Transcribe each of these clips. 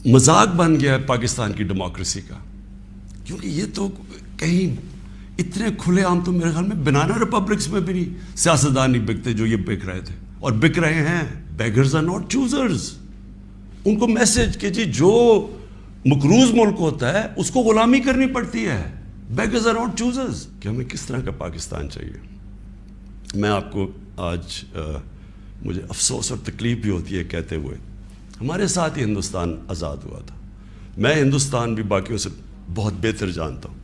مذاق بن گیا ہے پاکستان کی ڈیموکریسی کا، کیونکہ یہ تو کہیں اتنے کھلے عام تو میرے خیال میں بنانا ریپبلکس میں بھی نہیں سیاستدان نہیں بکتے جو یہ بک رہے تھے، اور بک رہے ہیں. Beggars are not choosers. ان کو میسج کہ جی جو مقروض ملک ہوتا ہے اس کو غلامی کرنی پڑتی ہے. Beggars are not choosers. کہ ہمیں کس طرح کا پاکستان چاہیے. میں آپ کو آج مجھے افسوس اور تکلیف بھی ہوتی ہے کہتے ہوئے، ہمارے ساتھ ہی ہندوستان آزاد ہوا تھا. میں ہندوستان بھی باقیوں سے بہت بہتر جانتا ہوں.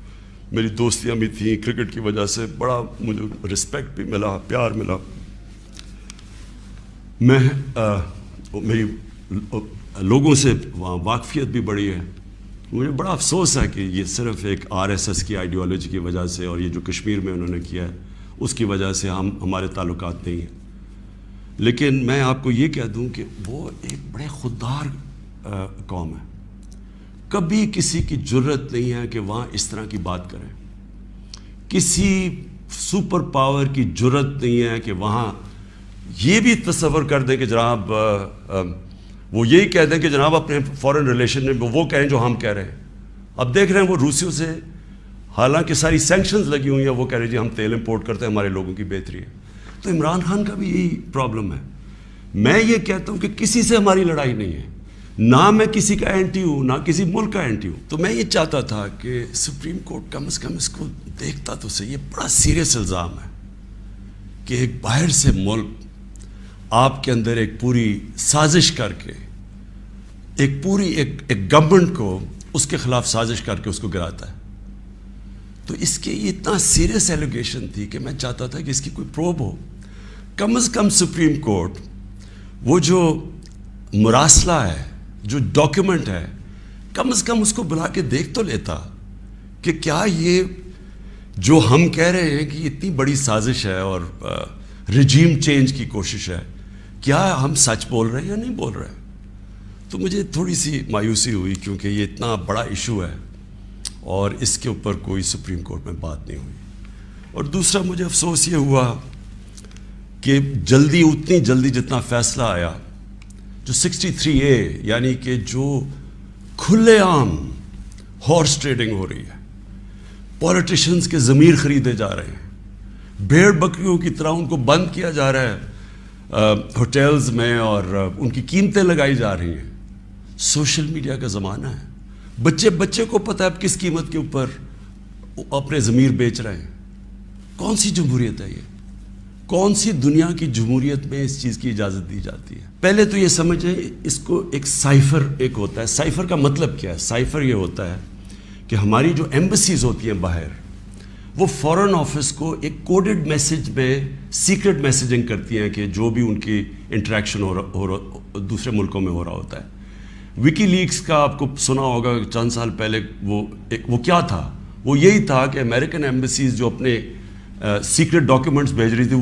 میری دوستیاں بھی تھیں کرکٹ کی وجہ سے، بڑا مجھے رسپیکٹ بھی ملا، پیار ملا. میں میری لوگوں سے وہاں واقفیت بھی بڑی ہے. مجھے بڑا افسوس ہے کہ یہ صرف ایک RSS کی آئیڈیالوجی کی وجہ سے اور یہ جو کشمیر میں انہوں نے کیا ہے اس کی وجہ سے ہمارے تعلقات نہیں ہیں. لیکن میں آپ کو یہ کہہ دوں کہ وہ ایک بڑے خوددار قوم ہے. کبھی کسی کی جرت نہیں ہے کہ وہاں اس طرح کی بات کریں. کسی سپر پاور کی جرت نہیں ہے کہ وہاں یہ بھی تصور کر دیں کہ جناب وہ یہی کہہ دیں کہ جناب اپنے فورن ریلیشن میں وہ کہیں جو ہم کہہ رہے ہیں. اب دیکھ رہے ہیں وہ روسیوں سے حالانکہ ساری سینکشنز لگی ہوئی ہیں، وہ کہہ رہے جی ہم تیل امپورٹ کرتے ہیں، ہمارے لوگوں کی بہتری ہے. تو عمران خان کا بھی یہی پرابلم ہے. میں یہ کہتا ہوں کہ کسی سے ہماری لڑائی نہیں ہے، نہ میں کسی کا اینٹی ہوں نہ کسی ملک کا اینٹی ہوں. تو میں یہ چاہتا تھا کہ سپریم کورٹ کم از کم اس کو دیکھتا تو صحیح. یہ بڑا سیریس الزام ہے کہ ایک باہر سے ملک آپ کے اندر ایک پوری سازش کر کے ایک گورنمنٹ کو اس کے خلاف سازش کر کے اس کو گراتا ہے. تو اس کے یہ اتنا سیریس ایلیگیشن تھی کہ میں چاہتا تھا کہ اس کی کوئی پروب ہو. کم از کم سپریم کورٹ وہ جو مراسلہ ہے، جو ڈاکیومنٹ ہے، کم از کم اس کو بلا کے دیکھ تو لیتا کہ کیا یہ جو ہم کہہ رہے ہیں کہ اتنی بڑی سازش ہے اور رجیم چینج کی کوشش ہے، کیا ہم سچ بول رہے ہیں یا نہیں بول رہے ہیں. تو مجھے تھوڑی سی مایوسی ہوئی کیونکہ یہ اتنا بڑا ایشو ہے اور اس کے اوپر کوئی سپریم کورٹ میں بات نہیں ہوئی. اور دوسرا مجھے افسوس یہ ہوا کہ اتنی جلدی جتنا فیصلہ آیا جو 63A یعنی کہ جو کھلے عام ہارس ٹریڈنگ ہو رہی ہے، پولیٹیشنز کے ضمیر خریدے جا رہے ہیں، بھیڑ بکریوں کی طرح ان کو بند کیا جا رہا ہے ہوٹلز میں اور ان کی قیمتیں لگائی جا رہی ہیں. سوشل میڈیا کا زمانہ ہے، بچے کو پتہ ہے اب کس قیمت کے اوپر اپنے ضمیر بیچ رہے ہیں. کون سی جمہوریت ہے یہ؟ کون سی دنیا کی جمہوریت میں اس چیز کی اجازت دی جاتی ہے؟ پہلے تو یہ سمجھیں اس کو ایک سائفر ایک ہوتا ہے. سائفر کا مطلب کیا ہے؟ سائفر یہ ہوتا ہے کہ ہماری جو ایمبیسیز ہوتی ہیں باہر، وہ فورن آفس کو ایک کوڈڈ میسج میں سیکرٹ میسیجنگ کرتی ہیں کہ جو بھی ان کی انٹریکشن دوسرے ملکوں میں ہو رہا ہوتا ہے. وکی لیکس کا آپ کو سنا ہوگا چند سال پہلے، وہ کیا تھا؟ وہ یہی تھا کہ امریکن ایمبیسیز جو اپنے سیکرٹ ڈاکیومنٹس بھیج رہی تھی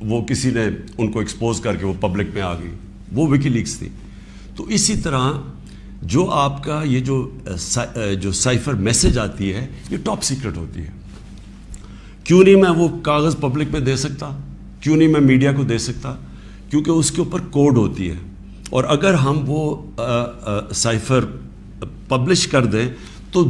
وہ کسی نے ان کو ایکسپوز کر کے وہ پبلک میں آ گئی، وہ وکی لیکس تھی. تو اسی طرح جو آپ کا یہ جو سائفر میسج آتی ہے یہ ٹاپ سیکرٹ ہوتی ہے. کیوں نہیں میں وہ کاغذ پبلک میں دے سکتا؟ کیوں نہیں میں میڈیا کو دے سکتا؟ کیونکہ اس کے اوپر کوڈ ہوتی ہے، اور اگر ہم وہ سائفر پبلش کر دیں تو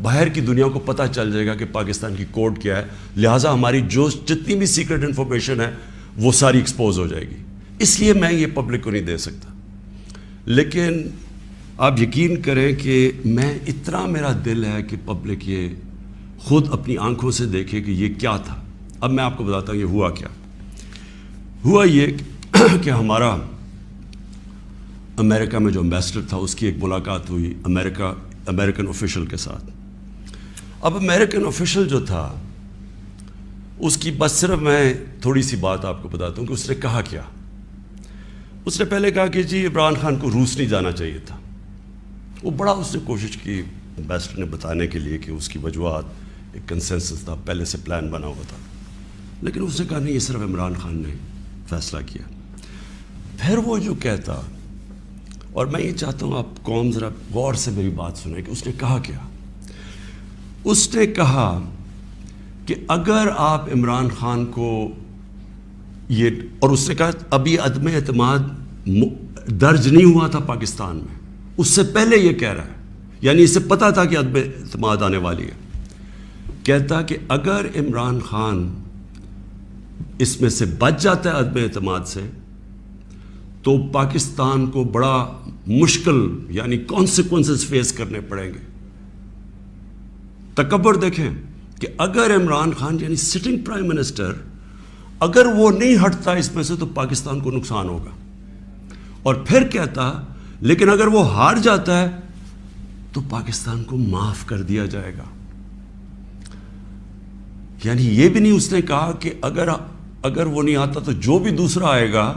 باہر کی دنیا کو پتہ چل جائے گا کہ پاکستان کی کوڈ کیا ہے. لہٰذا ہماری جتنی بھی سیکرٹ انفارمیشن ہے وہ ساری ایکسپوز ہو جائے گی. اس لیے میں یہ پبلک کو نہیں دے سکتا. لیکن آپ یقین کریں کہ میں اتنا میرا دل ہے کہ پبلک یہ خود اپنی آنکھوں سے دیکھے کہ یہ کیا تھا. اب میں آپ کو بتاتا ہوں یہ ہوا کیا. ہوا یہ کہ ہمارا امریکہ میں جو امبیسڈر تھا اس کی ایک ملاقات ہوئی امریکن آفیشل کے ساتھ. اب امریکن آفیشل جو تھا اس کی بس صرف میں تھوڑی سی بات آپ کو بتاتا ہوں کہ اس نے کہا کیا. اس نے پہلے کہا کہ جی عمران خان کو روس نہیں جانا چاہیے تھا. وہ بڑا اس نے کوشش کی امبیسڈر نے بتانے کے لیے کہ اس کی وجوہات، ایک کنسنسس تھا، پہلے سے پلان بنا ہوا تھا. لیکن اس نے کہا نہیں، یہ صرف عمران خان نے فیصلہ کیا. پھر وہ جو کہتا، اور میں یہ چاہتا ہوں آپ قوم ذرا غور سے میری بات سنیں کہ اس نے کہا کیا. اس نے کہا کہ اگر آپ عمران خان کو یہ، اور اس نے کہا ابھی عدم اعتماد درج نہیں ہوا تھا پاکستان میں، اس سے پہلے یہ کہہ رہا ہے، یعنی اسے پتا تھا کہ عدم اعتماد آنے والی ہے. کہتا کہ اگر عمران خان اس میں سے بچ جاتا ہے عدم اعتماد سے تو پاکستان کو بڑا مشکل یعنی کانسیکوینسز فیس کرنے پڑیں گے. تکبر دیکھیں کہ اگر عمران خان یعنی سٹنگ پرائم منسٹر اگر وہ نہیں ہٹتا اس میں سے تو پاکستان کو نقصان ہوگا. اور پھر کہتا لیکن اگر وہ ہار جاتا ہے تو پاکستان کو معاف کر دیا جائے گا. یعنی یہ بھی نہیں اس نے کہا کہ اگر وہ نہیں آتا تو جو بھی دوسرا آئے گا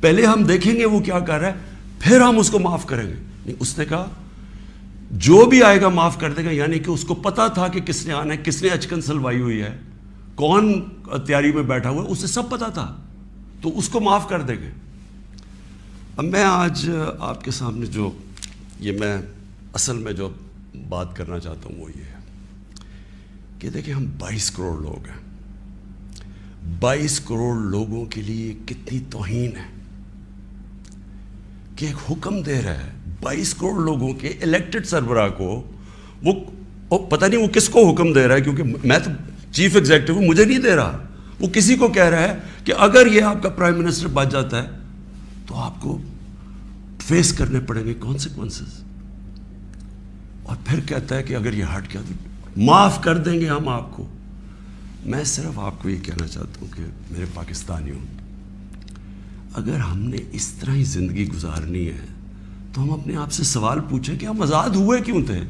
پہلے ہم دیکھیں گے وہ کیا کر رہا ہے پھر ہم اس کو معاف کریں گے. نہیں، اس نے کہا جو بھی آئے گا معاف کر دے گا. یعنی کہ اس کو پتا تھا کہ کس نے آنا ہے، کس نے اچکن سلوائی ہوئی ہے، کون تیاری میں بیٹھا ہوا ہے، اسے سب پتا تھا، تو اس کو معاف کر دیں گے. اب میں آج آپ کے سامنے جو میں اصل میں جو بات کرنا چاہتا ہوں وہ یہ ہے کہ دیکھیں ہم 22 کروڑ لوگ ہیں. 22 کروڑ لوگوں کے لیے کتنی توہین ہے کہ ایک حکم دے رہا ہے 22 کروڑ لوگوں کے الیکٹڈ سربراہ کو. وہ پتہ نہیں وہ کس کو حکم دے رہا ہے، کیونکہ میں تو چیف ایگزیکٹو ہوں، مجھے نہیں دے رہا. وہ کسی کو کہہ رہا ہے کہ اگر یہ آپ کا پرائم منسٹر بچ جاتا ہے تو آپ کو فیس کرنے پڑیں گے کانسیکوینسز. اور پھر کہتا ہے کہ اگر یہ ہٹ گیا تو معاف کر دیں گے ہم آپ کو. میں صرف آپ کو یہ کہنا چاہتا ہوں کہ میرے پاکستانیوں، اگر ہم نے اس طرح ہی زندگی گزارنی ہے تو ہم اپنے آپ سے سوال پوچھیں کہ ہم آزاد ہوئے کیوں تھے.